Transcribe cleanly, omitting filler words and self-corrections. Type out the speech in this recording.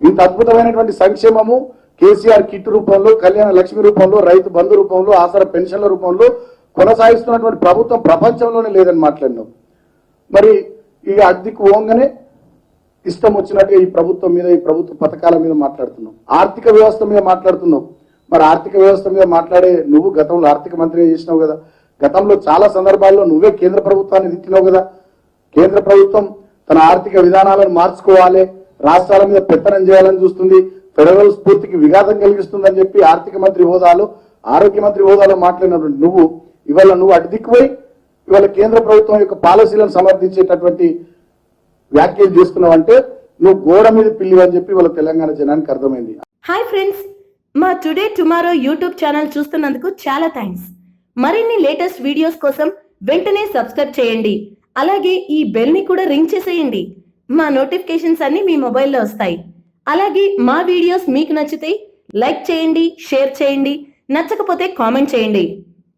ఇంత అద్భుతమైనటువంటి సంక్షేమము కేసీఆర్ కిట్ రూపంలో, కళ్యాణ లక్ష్మి రూపంలో, రైతు బంధు రూపంలో, ఆసరా పెన్షన్ల రూపంలో కొనసాగిస్తున్నటువంటి ప్రభుత్వం ప్రపంచంలోనే లేదని మాట్లాడినాం. మరి ఇక అద్దెకు పోగానే ఇష్టం వచ్చినట్టుగా ఈ ప్రభుత్వం మీద, ఈ ప్రభుత్వ పథకాల మీద మాట్లాడుతున్నాం. ఆర్థిక వ్యవస్థ మీద మాట్లాడుతున్నాం. మరి ఆర్థిక వ్యవస్థ మీద మాట్లాడే నువ్వు గతంలో ఆర్థిక మంత్రిగా చేసినావు కదా, గతంలో చాలా సందర్భాల్లో నువ్వే కేంద్ర ప్రభుత్వాన్ని తిట్టినావు కదా. కేంద్ర ప్రభుత్వం తన ఆర్థిక విధానాలను మార్చుకోవాలి, రాష్ట్రాల మీద పెత్తనం చేయాలని చూస్తుంది, ఫెడరల్ స్ఫూర్తికి విఘాతం కలిగిస్తుందని చెప్పి ఆర్థిక మంత్రి హోదాలో, ఆరోగ్య మంత్రి హోదాలో మాట్లాడినటువంటి నువ్వు ఇవాళ అటు దిక్కుపోయి ఇవాళ కేంద్ర ప్రభుత్వం యొక్క పాలసీలను సమర్థించేటటువంటి వ్యాఖ్యలు చేస్తున్నావంటే నువ్వు గోడ మీద పిల్లి అని చెప్పి వాళ్ళ తెలంగాణ జనానికి అర్థమైంది. హాయ్ ఫ్రెండ్స్, మా టుడే టుమారో యూట్యూబ్ ఛానల్ చూస్తున్నందుకు చాలా థ్యాంక్స్. మరిన్ని లేటెస్ట్ వీడియోస్ కోసం వెంటనే సబ్స్క్రైబ్ చేయండి. అలాగే ఈ బెల్ ని కూడా రింగ్ చేసేయండి. మా నోటిఫికేషన్స్ అన్ని మీ మొబైల్లో వస్తాయి. అలాగే మా వీడియోస్ మీకు నచ్చితే లైక్ చేయండి, షేర్ చేయండి, నచ్చకపోతే కామెంట్ చేయండి.